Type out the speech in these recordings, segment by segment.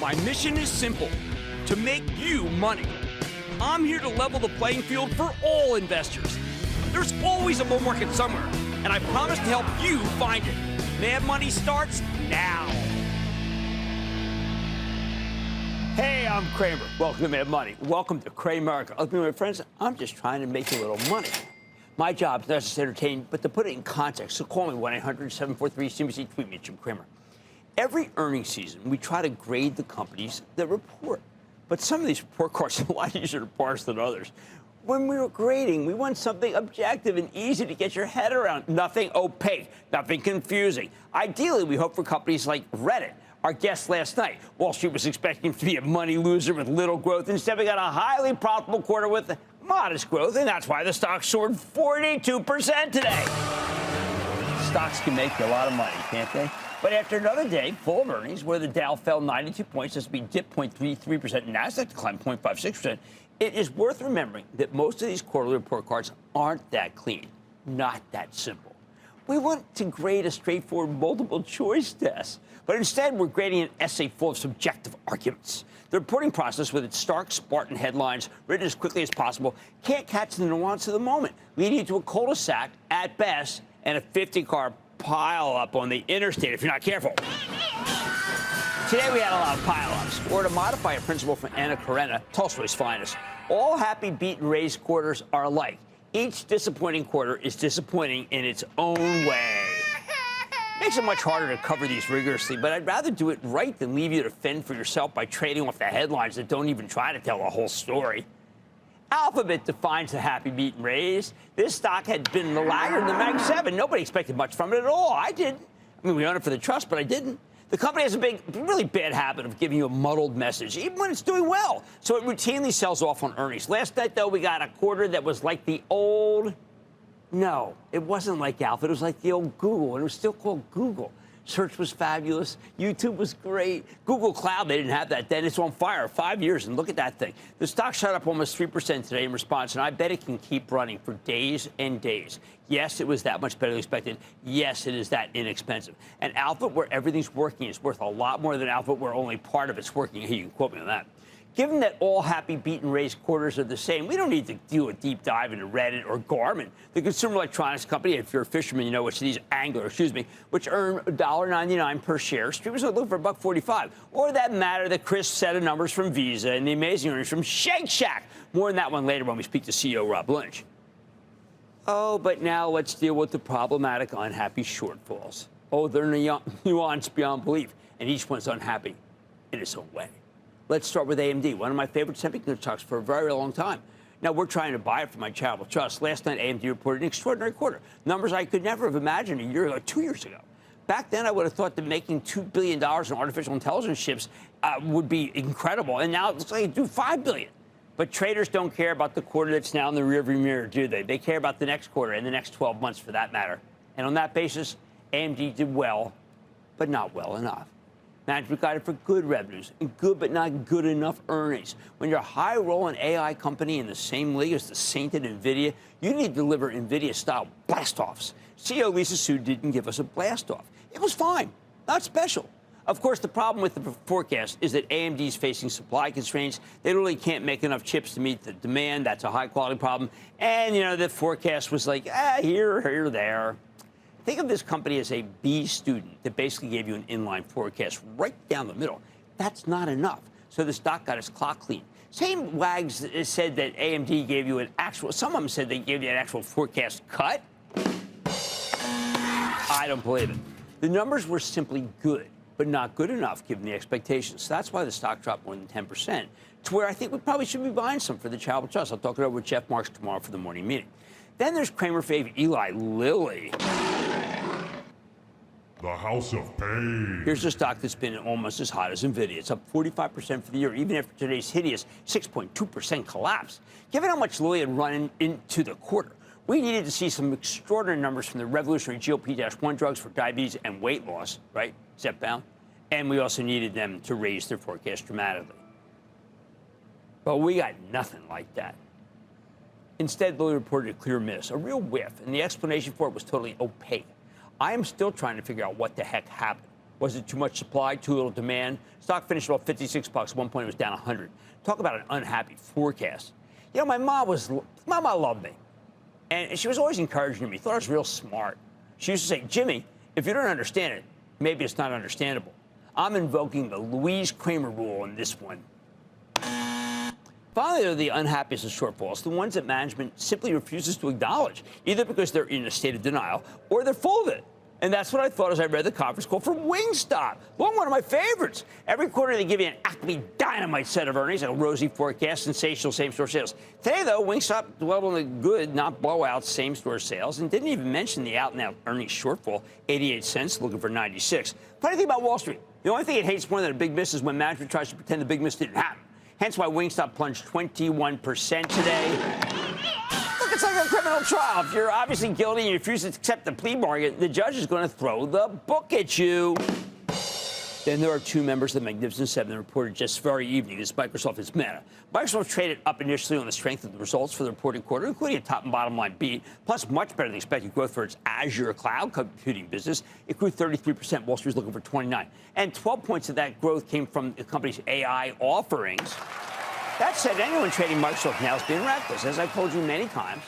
My mission is simple, to make you money. I'm here to level the playing field for all investors. There's always a bull market somewhere, and I promise to help you find it. Mad Money starts now. Hey, I'm Cramer. Welcome to Mad Money. Welcome to Cramerica. Look, my friends, I'm just trying to make a little money. My job is not just to entertain, but to put it in context. So call me 1-800-743-CNBC. Tweet me at Jim Cramer. Every earnings season, we try to grade the companies that report. But some of these report cards are a lot easier to parse than others. When we were grading, we want something objective and easy to get your head around. Nothing opaque, nothing confusing. Ideally, we hope for companies like Reddit. Our guest last night, Wall Street was expecting to be a money loser with little growth. Instead, we got a highly profitable quarter with modest growth, and that's why the stock soared 42% today. Stocks can make you a lot of money, can't they? But after another day full of earnings, where the Dow fell 92 points, S&P dipped 0.33%, and NASDAQ declined 0.56%, it is worth remembering that most of these quarterly report cards aren't that clean, not that simple. We want to grade a straightforward multiple choice test, but instead we're grading an essay full of subjective arguments. The reporting process, with its stark, Spartan headlines written as quickly as possible, can't catch the nuance of the moment, leading you to a cul-de-sac at best and a 50-car pile up on the interstate if you're not careful. Today we had a lot of pile-ups, or to modify a principle from Anna Karenina, Tolstoy's finest. All happy beat and raise quarters are alike. Each disappointing quarter is disappointing in its own way. Makes it much harder to cover these rigorously, but I'd rather do it right than leave you to fend for yourself by trading off the headlines that don't even try to tell the whole story. Alphabet defines the happy beat and raise. This stock had been the laggard in the Mag 7. Nobody expected much from it at all. I didn't. I mean, we own it for the trust, but I didn't. The company has a really bad habit of giving you a muddled message, even when it's doing well. So it routinely sells off on earnings. Last night, though, we got a quarter that was like the old... No, it wasn't like Alphabet. It was like the old Google, and it was still called Google. Search was fabulous. YouTube was great. Google Cloud, they didn't have that then. It's on fire. 5 years, and look at that thing. The stock shot up almost 3% today in response, and I bet it can keep running for days and days. Yes, it was that much better than expected. Yes, it is that inexpensive. And Alphabet, where everything's working, is worth a lot more than Alphabet, where only part of it's working. Hey, you can quote me on that. Given that all happy beat and raise quarters are the same, we don't need to do a deep dive into Reddit or Garmin. The consumer electronics company, if you're a fisherman, you know which these Angler, which earn $1.99 per share. Streamers are looking for $1.45. Or that matter, the crisp set of numbers from Visa and the amazing earnings from Shake Shack. More on that one later when we speak to CEO Rob Lynch. Oh, but now let's deal with the problematic unhappy shortfalls. Oh, they're nuanced beyond belief, and each one's unhappy in its own way. Let's start with AMD, one of my favorite semiconductor stocks for a very long time. Now, we're trying to buy it for my charitable trust. Last night, AMD reported an extraordinary quarter, numbers I could never have imagined a year ago, 2 years ago. Back then, I would have thought that making $2 billion in artificial intelligence chips would be incredible, and now it looks like it do $5 billion. But traders don't care about the quarter that's now in the rearview mirror, do they? They care about the next quarter and the next 12 months, for that matter. And on that basis, AMD did well, but not well enough. Management guided for good revenues and good but not good enough earnings. When you're a high-rolling AI company in the same league as the sainted NVIDIA, you need to deliver NVIDIA-style blast-offs. CEO Lisa Su didn't give us a blast-off. It was fine, not special. Of course, the problem with the forecast is that AMD is facing supply constraints. They really can't make enough chips to meet the demand. That's a high-quality problem. And, the forecast was like, here, there. Think of this company as a B student that basically gave you an inline forecast right down the middle. That's not enough. So the stock got its clock clean. Same wags said that AMD gave you an actual, some of them said they gave you an actual forecast cut. I don't believe it. The numbers were simply good, but not good enough given the expectations. So that's why the stock dropped more than 10%, to where I think we probably should be buying some for the charitable trust. I'll talk it over with Jeff Marks tomorrow for the morning meeting. Then there's Cramer fave Eli Lilly. The House of Pain. Here's a stock that's been almost as hot as NVIDIA. It's up 45% for the year, even after today's hideous 6.2% collapse. Given how much Lilly had run into the quarter, we needed to see some extraordinary numbers from the revolutionary GLP-1 drugs for diabetes and weight loss, right? Zepbound. And we also needed them to raise their forecast dramatically. But we got nothing like that. Instead, Lilly reported a clear miss, a real whiff, and the explanation for it was totally opaque. I am still trying to figure out what the heck happened. Was it too much supply, too little demand? Stock finished about 56 bucks. At one point, it was down 100. Talk about an unhappy forecast. You know, my mom loved me. And she was always encouraging me. Thought I was real smart. She used to say, Jimmy, if you don't understand it, maybe it's not understandable. I'm invoking the Louise Cramer rule on this one. Finally, they're the unhappiest of shortfalls, the ones that management simply refuses to acknowledge, either because they're in a state of denial or they're full of it. And that's what I thought as I read the conference call for Wingstop. One of my favorites. Every quarter, they give you an Acme dynamite set of earnings, a rosy forecast, sensational same-store sales. Today, though, Wingstop dwelled on the good, not blowout, same-store sales and didn't even mention the out-and-out earnings shortfall, 88 cents, looking for 96. Funny thing about Wall Street, the only thing it hates more than a big miss is when management tries to pretend the big miss didn't happen. Hence why Wingstop plunged 21% today. Look, it's like a criminal trial. If you're obviously guilty and you refuse to accept the plea bargain, the judge is going to throw the book at you. Then there are two members of the Magnificent Seven that reported just very evening. This is Microsoft and Meta. Microsoft traded up initially on the strength of the results for the reported quarter, including a top and bottom line beat, plus much better than expected growth for its Azure cloud computing business. It grew 33%. Wall Street's looking for 29. And 12 points of that growth came from the company's AI offerings. That said, anyone trading Microsoft now is being reckless. As I've told you many times,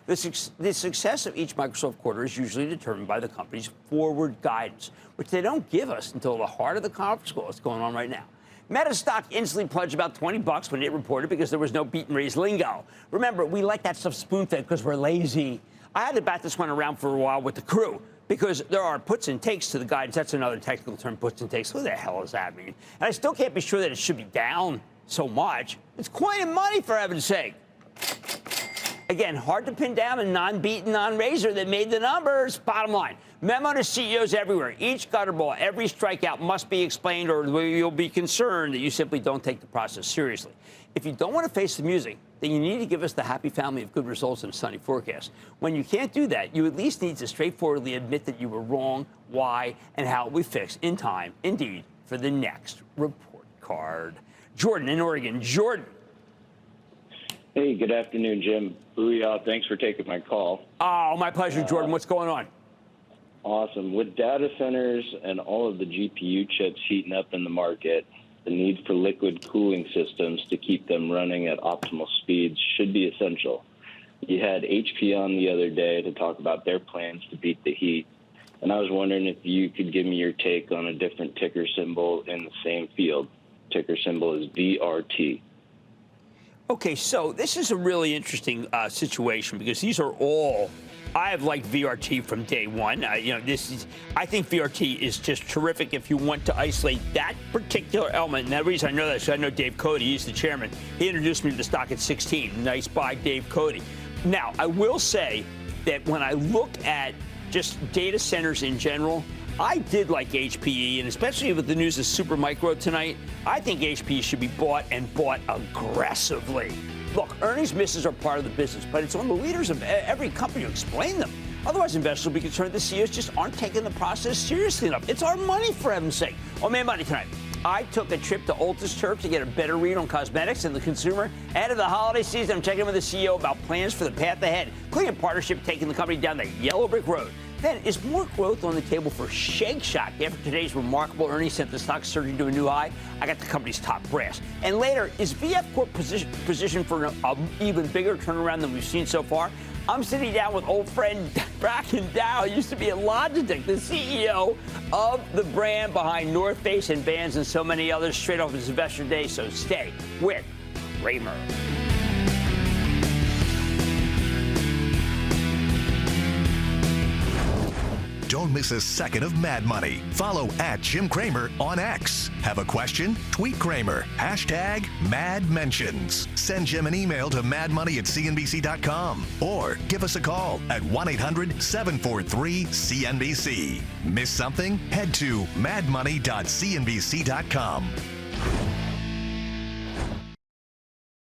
the success of each Microsoft quarter is usually determined by the company's forward guidance, which they don't give us until the heart of the conference call that's going on right now. Meta stock instantly plunged about 20 bucks when it reported because there was no beat and raise lingo. Remember, we like that stuff spoon-fed because we're lazy. I had to bat this one around for a while with the crew because there are puts and takes to the guidance. That's another technical term, puts and takes. What the hell does that mean? And I still can't be sure that it should be down so much. It's coin and money, for heaven's sake. Again, hard to pin down a non-beat and non-raiser that made the numbers. Bottom line, memo to CEOs everywhere. Each gutter ball, every strikeout must be explained or you'll be concerned that you simply don't take the process seriously. If you don't want to face the music, then you need to give us the happy family of good results and a sunny forecast. When you can't do that, you at least need to straightforwardly admit that you were wrong, why, and how it will be fixed in time, indeed, for the next report card. Jordan in Oregon. Jordan. Hey, good afternoon, Jim. Booyah. Thanks for taking my call. Oh, my pleasure, Jordan. What's going on? Awesome. With data centers and all of the GPU chips heating up in the market, the need for liquid cooling systems to keep them running at optimal speeds should be essential. You had HP on the other day to talk about their plans to beat the heat, and I was wondering if you could give me your take on a different ticker symbol in the same field. Ticker symbol is VRT. Okay, so this is a really interesting situation because these are all. I have liked VRT from day one. I think VRT is just terrific if you want to isolate that particular element. And the reason I know that is I know Dave Cody. He's the chairman. He introduced me to the stock at 16. Nice buy, Dave Cody. Now, I will say that when I look at just data centers in general, I did like HPE, and especially with the news of Supermicro tonight, I think HPE should be bought and bought aggressively. Look, earnings misses are part of the business, but it's on the leaders of every company to explain them. Otherwise, investors will be concerned the CEOs just aren't taking the process seriously enough. It's our money, for heaven's sake. On Mad Money tonight, I took a trip to Altus Turf to get a better read on cosmetics and the consumer. Ahead of the holiday season, I'm checking in with the CEO about plans for the path ahead, including a partnership taking the company down the yellow brick road. Then, is more growth on the table for Shake Shack after today's remarkable earnings sent the stock surging to a new high? I got the company's top brass. And later, is VF Corp positioned for an even bigger turnaround than we've seen so far? I'm sitting down with old friend Bracken Dow, used to be at Logitech, the CEO of the brand behind North Face and Vans and so many others, straight off his Investor Day. So stay with Cramer. Don't miss a second of Mad Money. Follow @Jim Cramer on X. Have a question? Tweet Cramer. #MadMentions. Send Jim an email to madmoney@cnbc.com or give us a call at 1-800-743-CNBC. Miss something? Head to madmoney.cnbc.com.